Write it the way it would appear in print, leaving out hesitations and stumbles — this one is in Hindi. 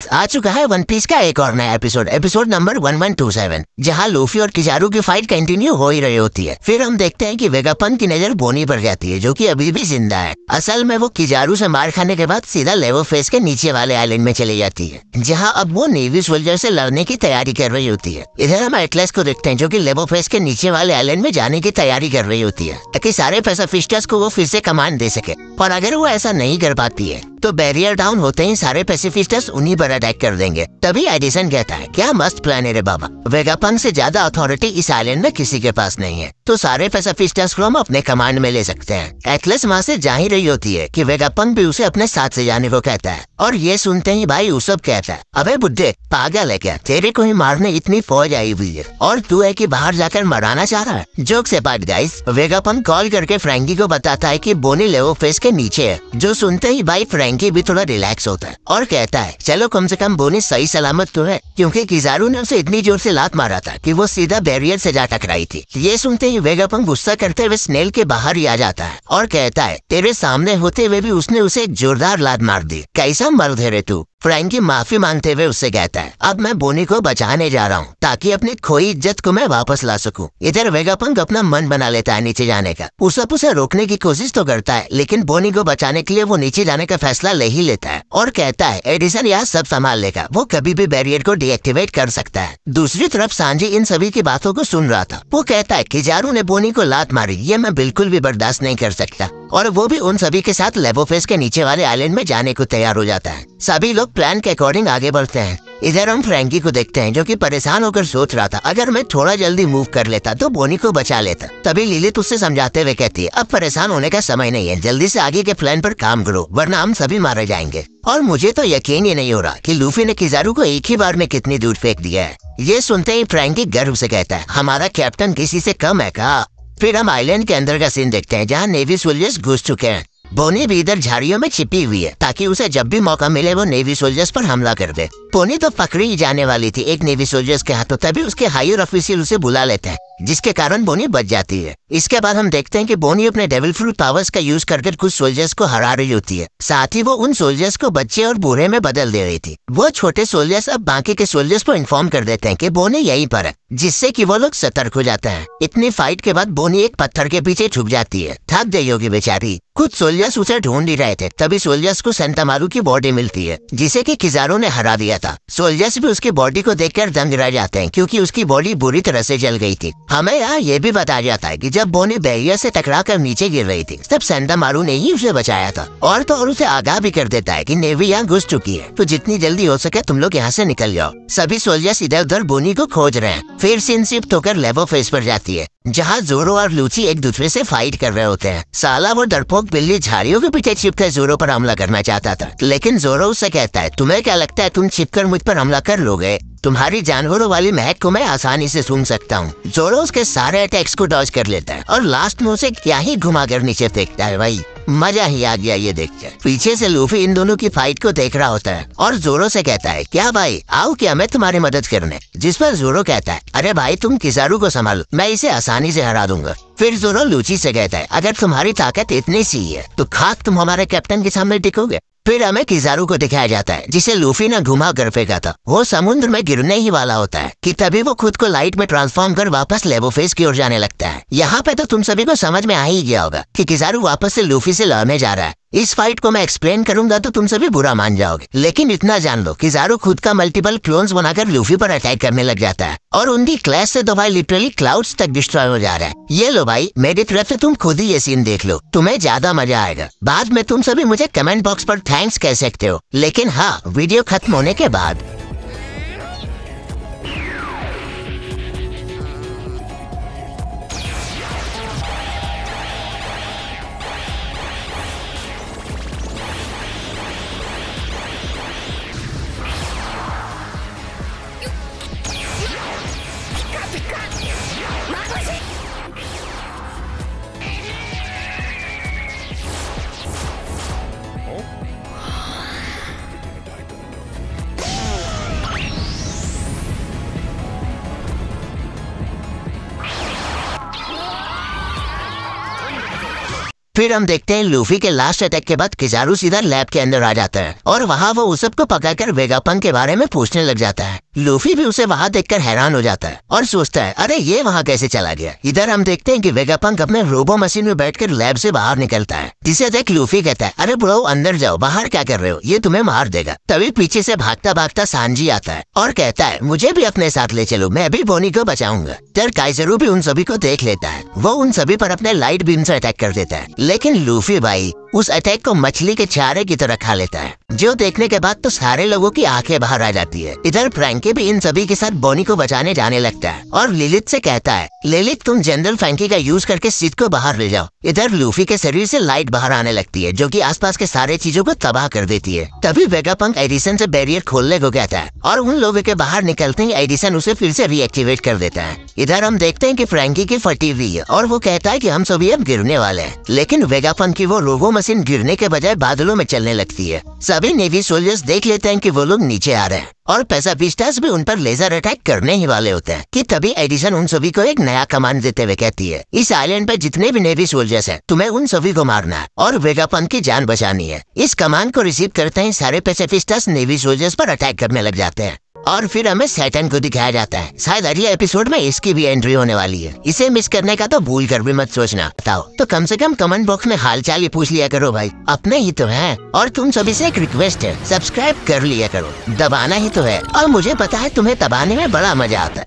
आ चुका है वन पीस का एक और नया एपिसोड नंबर 1127, जहां लूफी और किजारू की फाइट कंटिन्यू हो ही रही होती है। फिर हम देखते हैं कि वेगापन की नजर बोनी पर जाती है, जो कि अभी भी जिंदा है। असल में वो किजारू से मार खाने के बाद सीधा लेवो फेस के नीचे वाले आइलैंड में चली जाती है, जहां अब वो नेवी सोल्जर से लड़ने की तैयारी कर रही होती है। इधर हम एटलस को देखते हैं, जो कि लेवो फेस के नीचे वाले आइलैंड में जाने की तैयारी कर रही होती है, ताकि सारे पैसिफिस्टर्स को वो फिर से कमांड दे सके। और अगर वो ऐसा नहीं कर पाती है तो बैरियर डाउन होते ही सारे पैसिफिस्टर्स उन्हीं पर अटैक कर देंगे। तभी एडिसन कहता है, क्या मस्त प्लान है रे बाबा, वेगापन से ज्यादा अथॉरिटी इस आइलैंड में किसी के पास नहीं है, तो सारे पैसिफिस्टर्स को हम अपने कमांड में ले सकते हैं। एटलस वहाँ से जा ही रही होती है कि वेगापन भी उसे अपने साथ से जाने को कहता है, और ये सुनते ही भाई उसब कहता है, अबे बुड्ढे पागल है क्या, तेरे को ही मारने इतनी फौज आई हुई है और तू है कि बाहर जाकर मराना चाह रहा है। जोक से बात गाइस, वेगापन कॉल करके फ्रैंकी को बताता है कि बोनी लेवो फेस के नीचे है, जो सुनते ही भाई फ्रैंकी भी थोड़ा रिलैक्स होता है और कहता है, चलो कम से कम बोनी सही सलामत तो है, क्योंकि किजारू ने उसे इतनी जोर से लात मारा था कि वो सीधा बैरियर से जा टकराई थी। ये सुनते ही वेगापन गुस्सा करते हुए स्नेल के बाहर ही आ जाता है और कहता है, तेरे सामने होते हुए भी उसने उसे एक जोरदार लात मार दी, कैसा मर्द है रे तू। फ्रैंकी माफी मांगते हुए उससे कहता है, अब मैं बोनी को बचाने जा रहा हूँ ताकि अपनी खोई इज्जत को मैं वापस ला सकूं। इधर वेगापंक अपना मन बना लेता है नीचे जाने का। उसप उसे रोकने की कोशिश तो करता है, लेकिन बोनी को बचाने के लिए वो नीचे जाने का फैसला ले ही लेता है और कहता है, एडिसन यहाँ सब संभाल लेगा, वो कभी भी बैरियर को डीएक्टिवेट कर सकता है। दूसरी तरफ सांजी इन सभी की बातों को सुन रहा था। वो कहता है, किजारू ने बोनी को लात मारी, ये मैं बिल्कुल भी बर्दाश्त नहीं कर सकता, और वो भी उन सभी के साथ लेवो फेस के नीचे वाले आइलैंड में जाने को तैयार हो जाता है। सभी लोग प्लान के अकॉर्डिंग आगे बढ़ते हैं। इधर हम फ्रैंकी को देखते हैं, जो कि परेशान होकर सोच रहा था, अगर मैं थोड़ा जल्दी मूव कर लेता तो बोनी को बचा लेता। तभी लिलित उससे समझाते हुए कहती है, अब परेशान होने का समय नहीं है, जल्दी से आगे के प्लान पर काम करो, वरना हम सभी मारे जाएंगे। और मुझे तो यकीन ही नहीं हो रहा कि लूफी ने किजारू को एक ही बार में कितनी दूर फेंक दिया है। ये सुनते ही फ्रैंकी गर्व से कहता है, हमारा कैप्टन किसी से कम है का। फिर हम आइलैंड के अंदर का सीन देखते हैं, जहाँ नेवी सोल्जर्स घुस चुके हैं। बोनी भी इधर झाड़ियों में छिपी हुई है, ताकि उसे जब भी मौका मिले वो नेवी सोल्जर्स पर हमला कर दे। बोनी तो पकड़ी ही जाने वाली थी एक नेवी सोल्जर्स के हाथों, तभी उसके हायर ऑफिशियल उसे बुला लेते हैं, जिसके कारण बोनी बच जाती है। इसके बाद हम देखते हैं कि बोनी अपने डेविल फ्रूट पावर्स का यूज करके कुछ सोल्जर्स को हरा रही होती है। साथ ही वो उन सोल्जर्स को बच्चे और बूढ़े में बदल दे रही थी। वो छोटे सोल्जर्स अब बाकी के सोल्जर्स को इन्फॉर्म कर देते हैं कि बोनी यहीं पर है, जिससे कि वो लोग सतर्क हो जाते हैं। इतनी फाइट के बाद बोनी एक पत्थर के पीछे छुप जाती है। थक गई होगी बेचारी। कुछ सोल्जर्स उसे ढूंढ ही रहे थे, तभी सोल्जर्स को सेंटामारू की बॉडी मिलती है, जिसे कि किजारू ने हरा दिया था। सोल्जर्स भी उसकी बॉडी को देखकर दंग रह जाते हैं, क्योंकि उसकी बॉडी बुरी तरह से जल गई थी। हमें यहाँ ये भी बताया जाता है कि जब बोनी बैरियर से टकरा कर नीचे गिर रही थी, तब सेंटामारू ने ही उसे बचाया था। और तो और उसे आगाह भी कर देता है कि नेवी यहाँ घुस चुकी है, तो जितनी जल्दी हो सके तुम लोग यहाँ से निकल जाओ। सभी सोल्जर्स इधर उधर बोनी को खोज रहे हैं। फिर सीन शिफ्ट होकर लेवो फेस पर जाती है, जहाँ जोरो और लूची एक दूसरे से फाइट कर रहे होते हैं। साला वो डरपोक बिल्ली झाड़ियों के पीछे छिपकर जोरो पर हमला करना चाहता था, लेकिन जोरो उससे कहता है, तुम्हें क्या लगता है तुम छिपकर मुझ पर हमला कर लोगे? तुम्हारी जानवरों वाली महक को मैं आसानी से सूंघ सकता हूँ। जोरो उसके सारे अटैक्स को डॉज कर लेता है और लास्ट में उसे क्या ही घुमाकर नीचे फेंकता है। भाई मजा ही आ गया ये देखकर। पीछे से लूफी इन दोनों की फाइट को देख रहा होता है और जोरो से कहता है, क्या भाई आओ क्या मैं तुम्हारी मदद करने। जिस पर जोरो कहता है, अरे भाई तुम किजारू को संभालो, मैं इसे आसानी से हरा दूंगा। फिर जोरो लूची से कहता है, अगर तुम्हारी ताकत इतनी सी है तो खाक तुम हमारे कैप्टन के सामने टिकोगे। फिर हमें किजारू को दिखाया जाता है, जिसे लूफी ने घुमा कर फेंका था। वो समुद्र में गिरने ही वाला होता है कि तभी वो खुद को लाइट में ट्रांसफॉर्म कर वापस लेवो फेस की ओर जाने लगता है। यहाँ पे तो तुम सभी को समझ में आ ही गया होगा कि किजारू वापस से लूफी से लड़ने जा रहा है। इस फाइट को मैं एक्सप्लेन करूंगा तो तुम सभी बुरा मान जाओगे, लेकिन इतना जान लो किजारू खुद का मल्टीपल क्लोन्स बनाकर लूफी पर अटैक करने लग जाता है, और उनकी क्लैश से तो भाई लिटरली क्लाउड्स तक डिस्ट्रॉय हो जा रहा है। ये लो भाई मेरी तरफ से तुम खुद ही ये सीन देख लो, तुम्हें ज्यादा मजा आएगा। बाद में तुम सभी मुझे कमेंट बॉक्स पर थैंक्स कह सकते हो, लेकिन हाँ वीडियो खत्म होने के बाद। फिर हम देखते हैं लूफी के लास्ट अटैक के बाद किजारू सीधा लैब के अंदर आ जाता है और वहाँ वो उस सबको पकड़कर वेगापंक के बारे में पूछने लग जाता है। लूफी भी उसे वहाँ देखकर हैरान हो जाता है और सोचता है अरे ये वहाँ कैसे चला गया। इधर हम देखते हैं कि वेगापंक अपने रोबो मशीन में बैठकर लैब से बाहर निकलता है, जिसे देख लूफी कहता है अरे ब्रो अंदर जाओ, बाहर क्या कर रहे हो, ये तुम्हें मार देगा। तभी पीछे से भागता भागता सांजी आता है और कहता है मुझे भी अपने साथ ले चलो, मैं भी बोनी को बचाऊंगा। तर काइजरू भी उन सभी को देख लेता है, वो उन सभी पर अपने लाइट बीम से अटैक कर देता है, लेकिन लूफी भाई उस अटैक को मछली के चारे की तरह खा लेता है, जो देखने के बाद तो सारे लोगों की आंखें बाहर आ जाती है। इधर फ्रैंकी भी इन सभी के साथ बोनी को बचाने जाने लगता है और लिलिथ से कहता है लिलिथ तुम जनरल फ्रैंकी का यूज करके सिड को बाहर ले जाओ। इधर लूफी के शरीर से लाइट बाहर आने लगती है, जो कि आसपास के सारे चीजों को तबाह कर देती है। तभी वेगापंक एडिसन से बैरियर खोलने को कहता है और उन लोगों के बाहर निकलते ही एडिसन उसे फिर से रीएक्टिवेट कर देता है। इधर हम देखते हैं कि फ्रैंकी की फटी हुई है और वो कहता है कि हम सभी अब गिरने वाले हैं, लेकिन वेगापंक की वो रोबो मशीन गिरने के बजाय बादलों में चलने लगती है। सभी नेवी सोल्जर्स देख लेते हैं कि वो लोग नीचे आ रहे हैं और पेसापिस्टास भी उन पर लेजर अटैक करने ही वाले होते हैं कि तभी एडिसन उन सभी को एक नया कमांड देते हुए कहती है इस आइलैंड पर जितने भी नेवी सोल्जर्स हैं तुम्हें उन सभी को मारना है और वेगापंक की जान बचानी है। इस कमांड को रिसीव करते ही सारे पेसापिस्टास नेवी सोल्जर्स पर अटैक करने लग जाते हैं और फिर हमें सैटर्न को दिखाया जाता है। शायद अगले एपिसोड में इसकी भी एंट्री होने वाली है, इसे मिस करने का तो भूल कर भी मत सोचना। बताओ तो कम से कम कमेंट बॉक्स में हालचाल ही पूछ लिया करो भाई, अपने ही तो हैं। और तुम सभी से एक रिक्वेस्ट है, सब्सक्राइब कर लिया करो, दबाना ही तो है और मुझे पता है तुम्हें दबाने में बड़ा मजा आता है।